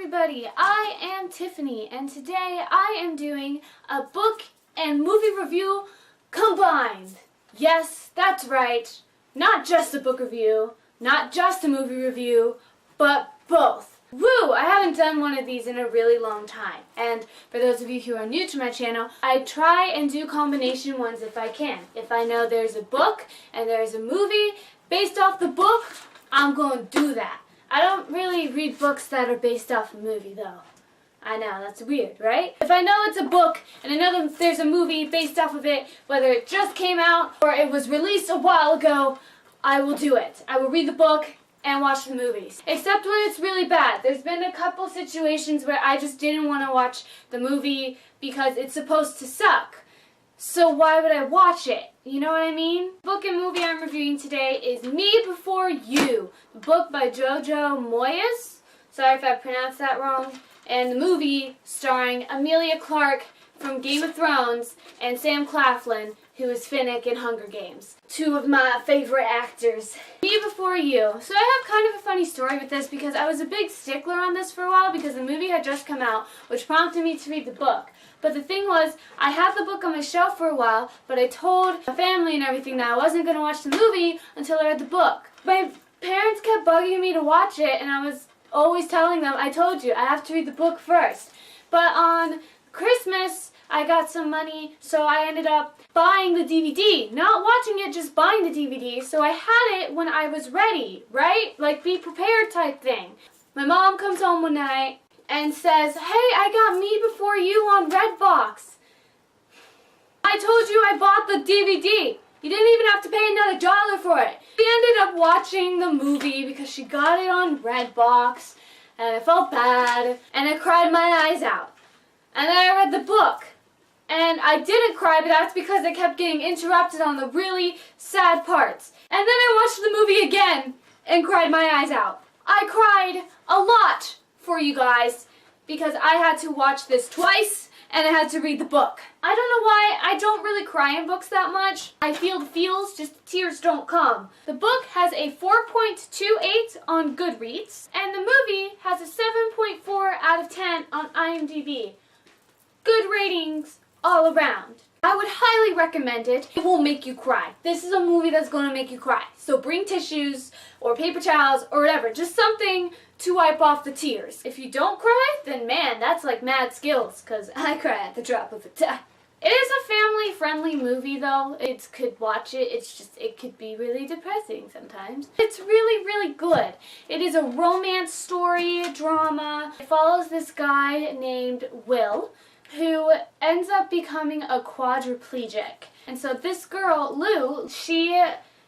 everybody, I am Tiffany and today I am doing a book and movie review combined. Yes, that's right, not just a book review, not just a movie review, but both. Woo! I haven't done one of these in a really long time, and for those of you who are new to my channel, I try and do combination ones if I can. If I know there's a book and there's a movie based off the book, I'm going to do that. I don't really read books that are based off a movie though. I know, that's weird, right? If I know it's a book and I know that there's a movie based off of it, whether it just came out or it was released a while ago, I will do it. I will read the book and watch the movies. Except when it's really bad. There's been a couple situations where I just didn't want to watch the movie because it's supposed to suck. So why would I watch it? You know what I mean? The book and movie I'm reviewing today is Me Before You, the book by Jojo Moyes. Sorry if I pronounced that wrong. And the movie starring Emilia Clarke from Game of Thrones and Sam Claflin, who is Finnick in Hunger Games. Two of my favorite actors. Me Before You. So I have kind of a funny story with this because I was a big stickler on this for a while because the movie had just come out, which prompted me to read the book. But the thing was, I had the book on my shelf for a while, but I told my family and everything that I wasn't going to watch the movie until I read the book. My parents kept bugging me to watch it, and I was always telling them, I told you, I have to read the book first. But on Christmas, I got some money, so I ended up buying the DVD. Not watching it, just buying the DVD, so I had it when I was ready, right? Like, be prepared type thing. My mom comes home one night and says, hey, I got Me Before You on Redbox. I told you I bought the DVD. You didn't even have to pay another $1 for it. We ended up watching the movie because she got it on Redbox, and I felt bad, and I cried my eyes out. And then I read the book, and I didn't cry, but that's because I kept getting interrupted on the really sad parts. And then I watched the movie again and cried my eyes out. I cried a lot for you guys because I had to watch this twice and I had to read the book. I don't know why I don't really cry in books that much. I feel the feels, just the tears don't come. The book has a 4.28 on Goodreads and the movie has a 7.4 out of 10 on IMDb. Good ratings all around. I would highly recommend it. It will make you cry. This is a movie that's going to make you cry. So bring tissues or paper towels or whatever. Just something to wipe off the tears. If you don't cry, then man, that's like mad skills, because I cry at the drop of a dime. It is a family-friendly movie though. It could watch it. It could be really depressing sometimes. It's really, really good. It is a romance story, drama. It follows this guy named Will, who ends up becoming a quadriplegic. And so this girl, Lou, she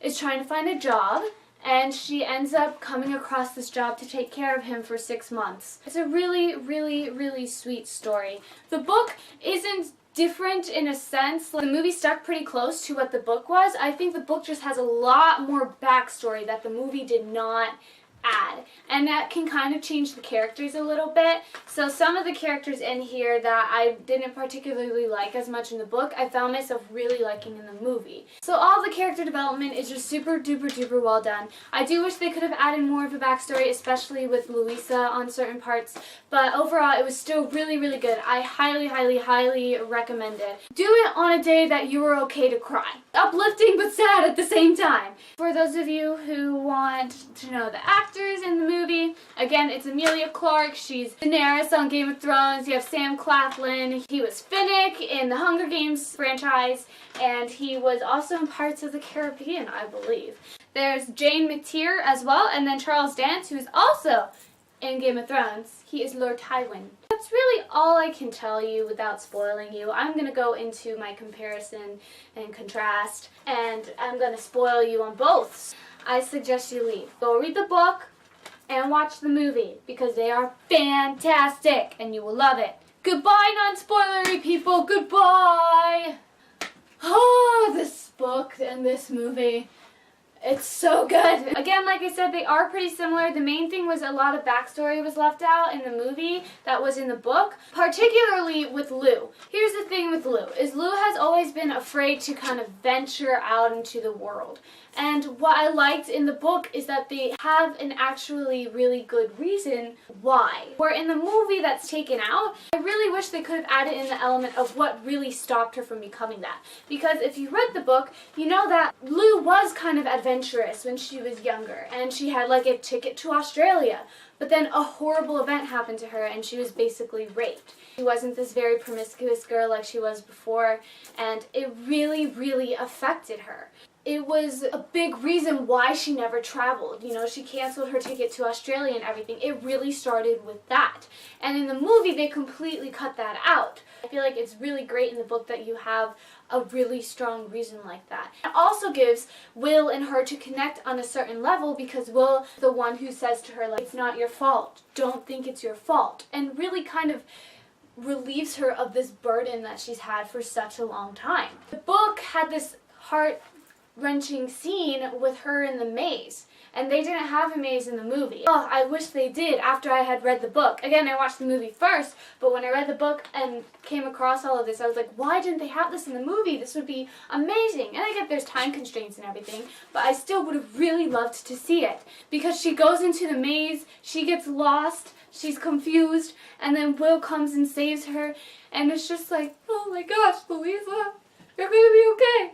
is trying to find a job, and she ends up coming across this job to take care of him for 6 months. It's a really, really, really sweet story. The book isn't different in a sense. The movie stuck pretty close to what the book was. I think the book just has a lot more backstory that the movie did not add, and that can kind of change the characters a little bit. So some of the characters in here that I didn't particularly like as much in the book, I found myself really liking in the movie. So all the character development is just super duper duper well done. I do wish they could have added more of a backstory, especially with Louisa on certain parts, but overall it was still really, really good. I highly, highly, highly recommend it. Do it on a day that you are okay to cry. Uplifting but sad at the same time. For those of you who want to know the actors in the movie, again, it's Emilia Clarke. She's Daenerys on Game of Thrones. You have Sam Claflin. He was Finnick in the Hunger Games franchise, and he was also in Pirates of the Caribbean, I believe. There's Jane McTeer as well, and then Charles Dance, who is also in Game of Thrones. He is Lord Tywin. That's really all I can tell you without spoiling you. I'm going to go into my comparison and contrast, and I'm going to spoil you on both. I suggest you leave. Go read the book and watch the movie because they are fantastic and you will love it. Goodbye, non-spoilery people. Goodbye. Oh, this book and this movie. It's so good. Again, like I said, they are pretty similar. The main thing was a lot of backstory was left out in the movie that was in the book, particularly with Lou. Here's the thing with Lou, is Lou has always been afraid to kind of venture out into the world. And what I liked in the book is that they have an actually really good reason why. Where in the movie that's taken out, I really wish they could have added in the element of what really stopped her from becoming that. Because if you read the book, you know that Lou was kind of adventurous when she was younger, and she had like a ticket to Australia. But then a horrible event happened to her and she was basically raped. She wasn't this very promiscuous girl like she was before, and it really, really affected her. It was a big reason why she never traveled. You know, she canceled her ticket to Australia and everything. It really started with that. And in the movie, they completely cut that out. I feel like it's really great in the book that you have a really strong reason like that. It also gives Will and her to connect on a certain level, because Will is the one who says to her, like, it's not your fault. Don't think it's your fault. And really kind of relieves her of this burden that she's had for such a long time. The book had this heart-wrenching scene with her in the maze, and they didn't have a maze in the movie. Oh, I wish they did after I had read the book. Again, I watched the movie first, but when I read the book and came across all of this, I was like, why didn't they have this in the movie? This would be amazing. And I get there's time constraints and everything, but I still would have really loved to see it. Because she goes into the maze, she gets lost, she's confused, and then Will comes and saves her, and it's just like, oh my gosh, Louisa, you're gonna be okay.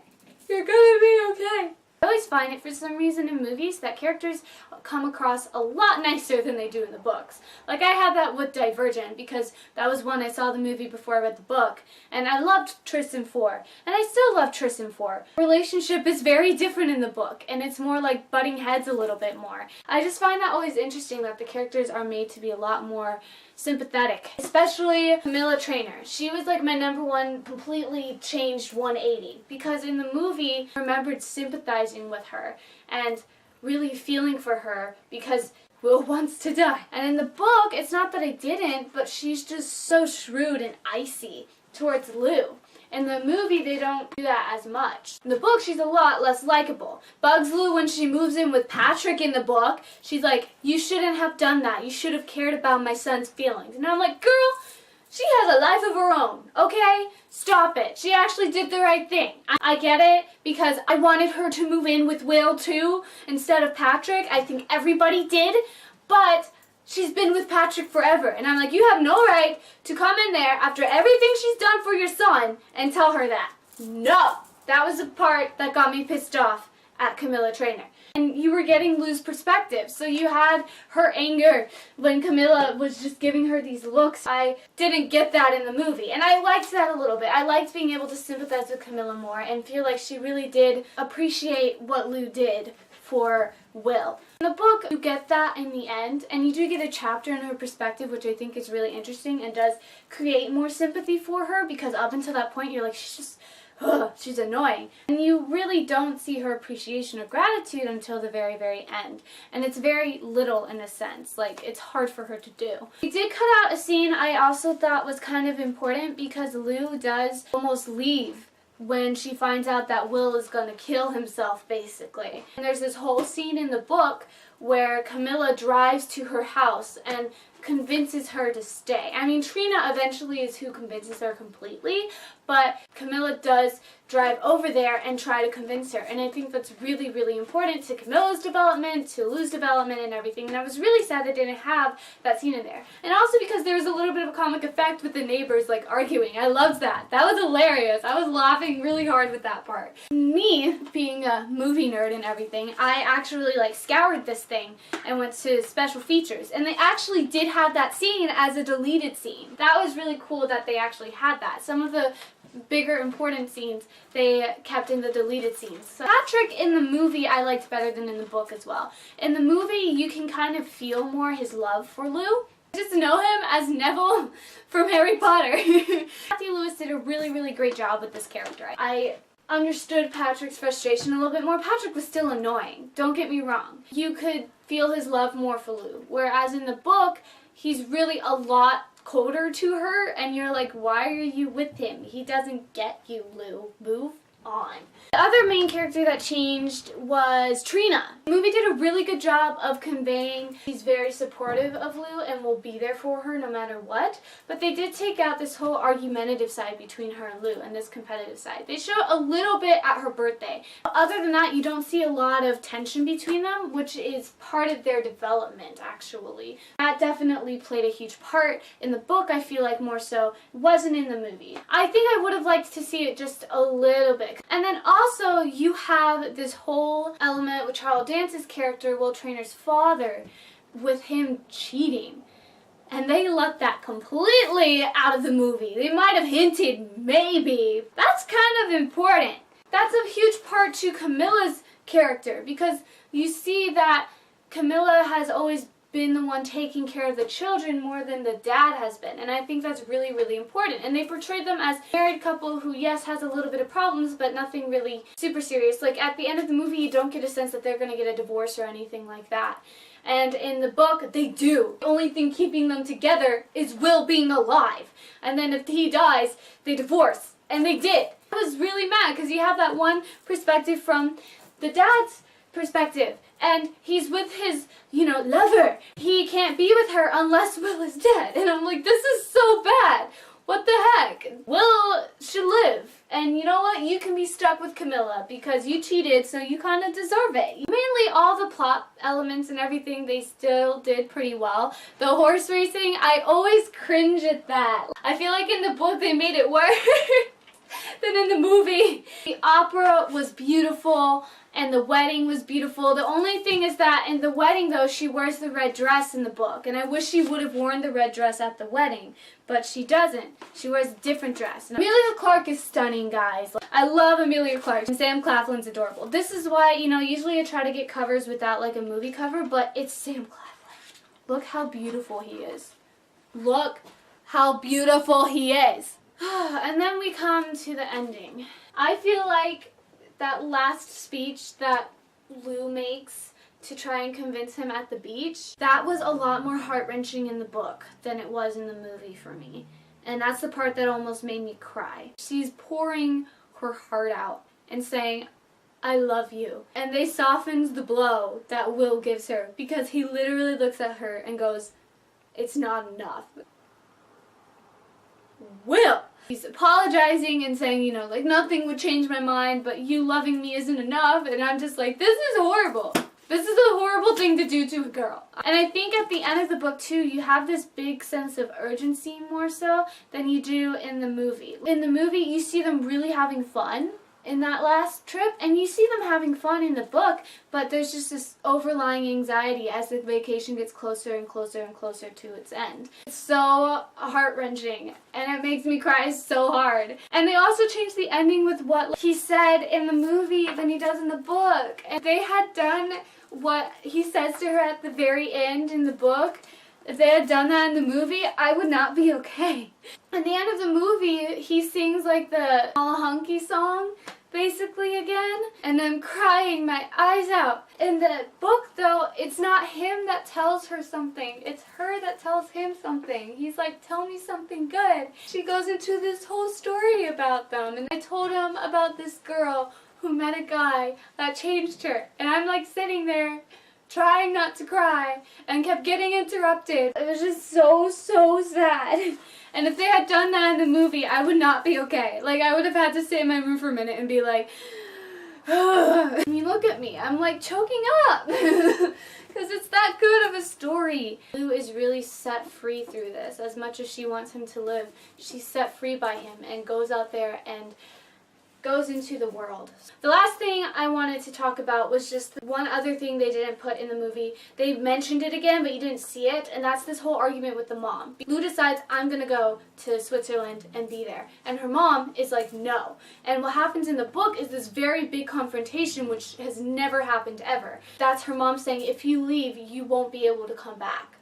You're gonna be okay. I always find it, for some reason, in movies that characters come across a lot nicer than they do in the books. Like, I had that with Divergent, because that was one I saw the movie before I read the book, and I loved Tris and Four, and I still love Tris and Four. Relationship is very different in the book, and it's more like butting heads a little bit more. I just find that always interesting that the characters are made to be a lot more sympathetic. Especially Camilla Trainer. She was like my number one completely changed 180, because in the movie I remembered sympathizing with her and really feeling for her because Will wants to die. And in the book, it's not that I didn't, but she's just so shrewd and icy towards Lou. In the movie, they don't do that as much. In the book, she's a lot less likable. Bugs Lou, when she moves in with Patrick in the book, she's like, you shouldn't have done that. You should have cared about my son's feelings. And I'm like, girl, she has a life of her own, okay? Stop it. She actually did the right thing. I get it, because I wanted her to move in with Will, too, instead of Patrick. I think everybody did, but she's been with Patrick forever. And I'm like, you have no right to come in there after everything she's done for your son and tell her that. No! That was the part that got me pissed off at Camilla Trainer. And you were getting Lou's perspective. So you had her anger when Camilla was just giving her these looks. I didn't get that in the movie. And I liked that a little bit. I liked being able to sympathize with Camilla more and feel like she really did appreciate what Lou did for Will. In the book, you get that in the end, and you do get a chapter in her perspective, which I think is really interesting and does create more sympathy for her, because up until that point, you're like, she's just, she's annoying. And you really don't see her appreciation or gratitude until the very, very end. And it's very little in a sense. Like, it's hard for her to do. We did cut out a scene I also thought was kind of important, because Lou does almost leave when she finds out that Will is going to kill himself, basically. And there's this whole scene in the book where Camilla drives to her house and convinces her to stay. I mean, Trina eventually is who convinces her completely, but Camilla does drive over there and try to convince her. And I think that's really, really important to Camilla's development, to Lou's development and everything. And I was really sad they didn't have that scene in there. And also because there was a little bit of a comic effect with the neighbors, like, arguing. I loved that. That was hilarious. I was laughing really hard with that part. Me, being a movie nerd and everything, I actually, like, scoured this thing and went to special features. And they actually did have that scene as a deleted scene. That was really cool that they actually had that. Some of the bigger important scenes they kept in the deleted scenes. So Patrick in the movie I liked better than in the book as well. In the movie you can kind of feel more his love for Lou. I just know him as Neville from Harry Potter. Matthew Lewis did a really, really great job with this character. I understood Patrick's frustration a little bit more. Patrick was still annoying, don't get me wrong. You could feel his love more for Lou, whereas in the book he's really a lot colder to her, and you're like, why are you with him? He doesn't get you, Lou. Move. on. The other main character that changed was Trina. The movie did a really good job of conveying she's very supportive of Lou and will be there for her no matter what, but they did take out this whole argumentative side between her and Lou and this competitive side. They show a little bit at her birthday. Other than that, you don't see a lot of tension between them, which is part of their development, actually. That definitely played a huge part in the book. I feel like more so wasn't in the movie. I think I would have liked to see it just a little bit. And then also you have this whole element with Charles Dance's character, Will Trainor's father, with him cheating. And they left that completely out of the movie. They might have hinted, maybe. That's kind of important. That's a huge part to Camilla's character, because you see that Camilla has always been the one taking care of the children more than the dad has been, and I think that's really, really important. And they portrayed them as a married couple who, yes, has a little bit of problems, but nothing really super serious. Like, at the end of the movie, you don't get a sense that they're going to get a divorce or anything like that. And in the book, they do. The only thing keeping them together is Will being alive. And then if he dies, they divorce. And they did. I was really mad because you have that one perspective from the dad's perspective, and he's with his, lover. He can't be with her unless Will is dead. And I'm like, this is so bad. What the heck? Will should live. And you know what? You can be stuck with Camilla because you cheated, so you kind of deserve it. Mainly all the plot elements and everything, they still did pretty well. The horse racing, I always cringe at that. I feel like in the book they made it worse than in the movie. The opera was beautiful. And the wedding was beautiful. The only thing is that in the wedding, though, she wears the red dress in the book. And I wish she would have worn the red dress at the wedding. But she doesn't. She wears a different dress. And Emilia Clarke is stunning, guys. I love Emilia Clarke. And Sam Claflin's adorable. This is why, usually I try to get covers without, like, a movie cover. But it's Sam Claflin. Look how beautiful he is. Look how beautiful he is. And then we come to the ending. I feel like that last speech that Lou makes to try and convince him at the beach, that was a lot more heart-wrenching in the book than it was in the movie for me. And that's the part that almost made me cry. She's pouring her heart out and saying, I love you. And they softens the blow that Will gives her because he literally looks at her and goes, it's not enough. Will! He's apologizing and saying, like, nothing would change my mind, but you loving me isn't enough. And I'm just like, this is horrible. This is a horrible thing to do to a girl. And I think at the end of the book, too, you have this big sense of urgency more so than you do in the movie. In the movie, you see them really having fun in that last trip, and you see them having fun in the book, but there's just this overlying anxiety as the vacation gets closer and closer and closer to its end. It's so heart-wrenching, and it makes me cry so hard. And they also changed the ending with what he said in the movie than he does in the book. And if they had done what he says to her at the very end in the book, if they had done that in the movie, I would not be okay. At the end of the movie, he sings like the All Hunky song, basically again, and I'm crying my eyes out. In the book, though, it's not him that tells her something. It's her that tells him something. He's like, tell me something good. She goes into this whole story about them, and I told him about this girl who met a guy that changed her, and I'm like sitting there trying not to cry, and kept getting interrupted. It was just so sad. And if they had done that in the movie, I would not be okay. Like, I would have had to sit in my room for a minute and be like, I mean, look at me. I'm like choking up. Because it's that good of a story. Lou is really set free through this. As much as she wants him to live, she's set free by him and goes out there and goes into the world. The last thing I wanted to talk about was just one other thing they didn't put in the movie. They mentioned it again, but you didn't see it, and that's this whole argument with the mom. Lou decides, I'm gonna go to Switzerland and be there. And her mom is like, no. And what happens in the book is this very big confrontation, which has never happened ever. That's her mom saying, if you leave, you won't be able to come back.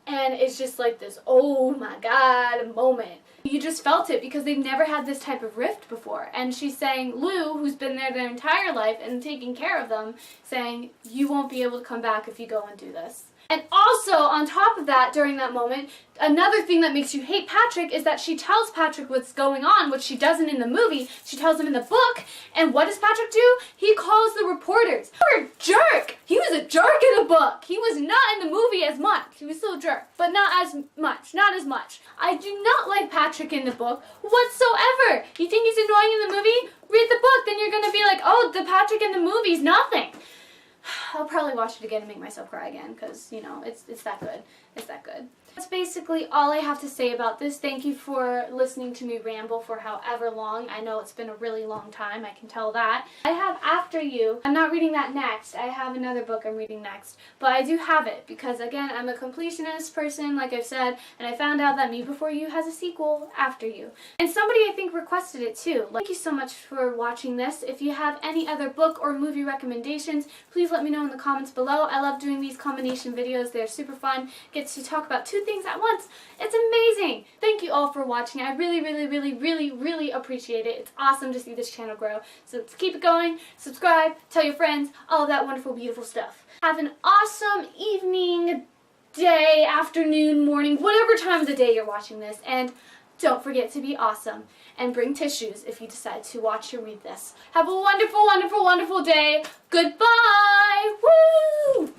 And it's just like this, oh my God, moment. You just felt it because they've never had this type of rift before. And she's saying, Lou, who's been there their entire life and taking care of them, saying, you won't be able to come back if you go and do this. And also, on top of that, during that moment, another thing that makes you hate Patrick is that she tells Patrick what's going on, which she doesn't in the movie. She tells him in the book. And what does Patrick do? He calls the reporters. You're a jerk! He was a jerk in the book. He was not in the movie as much. He was still a jerk, but not as much. Not as much. I do not like Patrick in the book whatsoever. You think he's annoying in the movie? Read the book, then you're going to be like, oh, the Patrick in the movie's nothing. I'll probably watch it again and make myself cry again because, you know, it's that good. It's that good. That's basically all I have to say about this. Thank you for listening to me ramble for however long. I know it's been a really long time. I can tell that. I have After You. I'm not reading that next. I have another book I'm reading next. But I do have it because, again, I'm a completionist person, like I've said, and I found out that Me Before You has a sequel, After You. And somebody, I think, requested it too. Thank you so much for watching this. If you have any other book or movie recommendations, please let me know in the comments below. I love doing these combination videos. They're super fun. Get to talk about two things at once. It's amazing. Thank you all for watching. I really, really, really, really, really appreciate it. It's awesome to see this channel grow. So let's keep it going. Subscribe, tell your friends, all of that wonderful, beautiful stuff. Have an awesome evening, day, afternoon, morning, whatever time of the day you're watching this. And don't forget to be awesome. And bring tissues if you decide to watch or read this. Have a wonderful, wonderful, wonderful day. Goodbye. Woo!